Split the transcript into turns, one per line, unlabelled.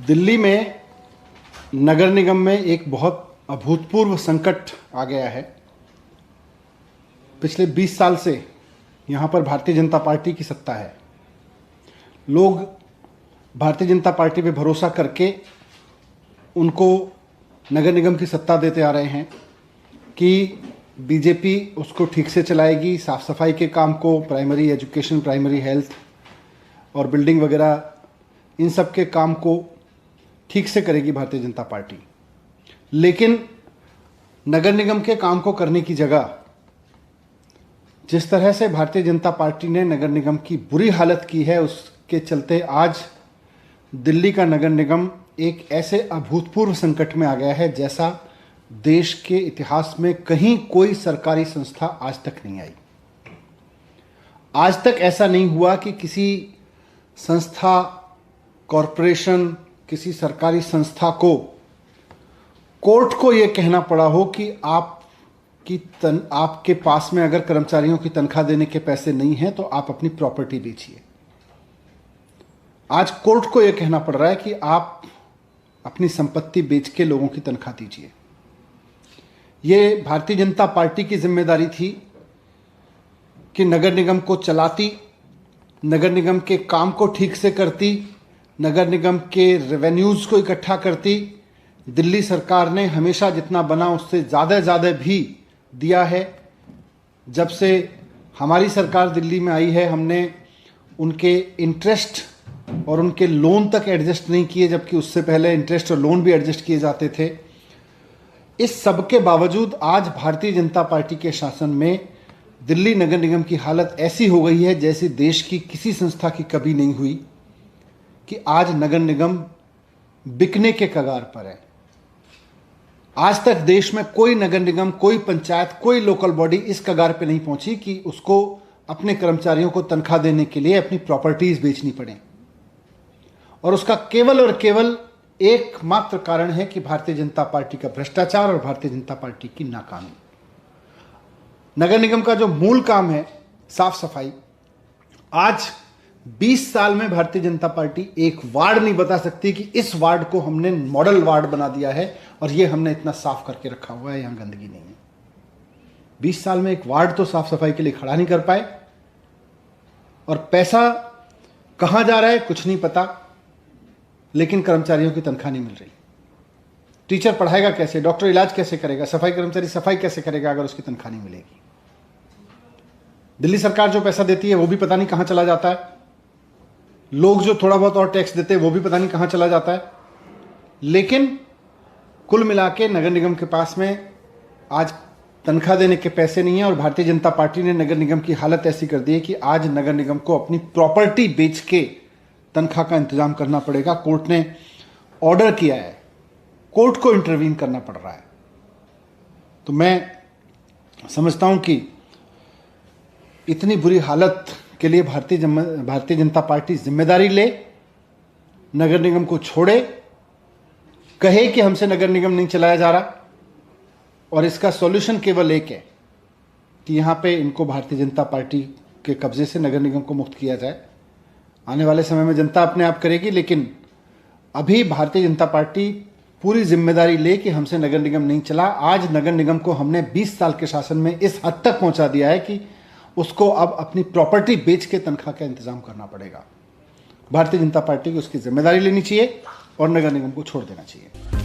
दिल्ली में नगर निगम में एक बहुत अभूतपूर्व संकट आ गया है। पिछले 20 साल से यहाँ पर भारतीय जनता पार्टी की सत्ता है। लोग भारतीय जनता पार्टी पे भरोसा करके उनको नगर निगम की सत्ता देते आ रहे हैं कि बीजेपी उसको ठीक से चलाएगी, साफ सफाई के काम को, प्राइमरी एजुकेशन, प्राइमरी हेल्थ और बिल्डिंग वगैरह, इन सब के काम को ठीक से करेगी भारतीय जनता पार्टी। लेकिन नगर निगम के काम को करने की जगह जिस तरह से भारतीय जनता पार्टी ने नगर निगम की बुरी हालत की है, उसके चलते आज दिल्ली का नगर निगम एक ऐसे अभूतपूर्व संकट में आ गया है जैसा देश के इतिहास में कहीं कोई सरकारी संस्था आज तक नहीं आई। आज तक ऐसा नहीं हुआ कि किसी संस्था, कॉरपोरेशन, किसी सरकारी संस्था को कोर्ट को यह कहना पड़ा हो कि आपके पास में अगर कर्मचारियों की तनख्वाह देने के पैसे नहीं हैं तो आप अपनी प्रॉपर्टी बेचिए। आज कोर्ट को यह कहना पड़ रहा है कि आप अपनी संपत्ति बेच के लोगों की तनख्वाह दीजिए। ये भारतीय जनता पार्टी की जिम्मेदारी थी कि नगर निगम को चलाती, नगर निगम के काम को ठीक से करती, नगर निगम के रेवेन्यूज को इकट्ठा करती। दिल्ली सरकार ने हमेशा जितना बना उससे ज़्यादा भी दिया है। जब से हमारी सरकार दिल्ली में आई है, हमने उनके इंटरेस्ट और उनके लोन तक एडजस्ट नहीं किए, जबकि उससे पहले इंटरेस्ट और लोन भी एडजस्ट किए जाते थे। इस सब के बावजूद आज भारतीय जनता पार्टी के शासन में दिल्ली नगर निगम की हालत ऐसी हो गई है जैसी देश की किसी संस्था की कभी नहीं हुई, कि आज नगर निगम बिकने के कगार पर है। आज तक देश में कोई नगर निगम, कोई पंचायत, कोई लोकल बॉडी इस कगार पे नहीं पहुंची कि उसको अपने कर्मचारियों को तनख्वाह देने के लिए अपनी प्रॉपर्टीज बेचनी पड़े। और उसका केवल और केवल एकमात्र कारण है कि भारतीय जनता पार्टी का भ्रष्टाचार और भारतीय जनता पार्टी की नाकामी। नगर निगम का जो मूल काम है साफ सफाई, आज 20 साल में भारतीय जनता पार्टी एक वार्ड नहीं बता सकती कि इस वार्ड को हमने मॉडल वार्ड बना दिया है और ये हमने इतना साफ करके रखा हुआ है, यहां गंदगी नहीं है। 20 साल में एक वार्ड तो साफ सफाई के लिए खड़ा नहीं कर पाए। और पैसा कहां जा रहा है कुछ नहीं पता, लेकिन कर्मचारियों की तनख्वाह नहीं मिल रही। टीचर पढ़ाएगा कैसे, डॉक्टर इलाज कैसे करेगा, सफाई कर्मचारी सफाई कैसे करेगा अगर उसकी तनख्वाह नहीं मिलेगी। दिल्ली सरकार जो पैसा देती है वो भी पता नहीं कहां चला जाता है। लोग जो थोड़ा बहुत और टैक्स देते हैं वो भी पता नहीं कहां चला जाता है। लेकिन कुल मिला के नगर निगम के पास में आज तनख्वाह देने के पैसे नहीं है। और भारतीय जनता पार्टी ने नगर निगम की हालत ऐसी कर दी है कि आज नगर निगम को अपनी प्रॉपर्टी बेच के तनख्वाह का इंतजाम करना पड़ेगा। कोर्ट ने ऑर्डर किया है, कोर्ट को इंटरवीन करना पड़ रहा है। तो मैं समझता हूं कि इतनी बुरी हालत के लिए भारतीय जनता पार्टी जिम्मेदारी ले, नगर निगम को छोड़े, कहे कि हमसे नगर निगम नहीं चलाया जा रहा। और इसका सॉल्यूशन केवल एक है कि यहां पे इनको भारतीय जनता पार्टी के कब्जे से नगर निगम को मुक्त किया जाए। आने वाले समय में जनता अपने आप करेगी, लेकिन अभी भारतीय जनता पार्टी पूरी जिम्मेदारी ले कि हमसे नगर निगम नहीं चला। आज नगर निगम को हमने 20 साल के शासन में इस हद तक पहुंचा दिया है कि उसको अब अपनी प्रॉपर्टी बेच के तनख्वाह का इंतजाम करना पड़ेगा। भारतीय जनता पार्टी को उसकी जिम्मेदारी लेनी चाहिए और नगर निगम को छोड़ देना चाहिए।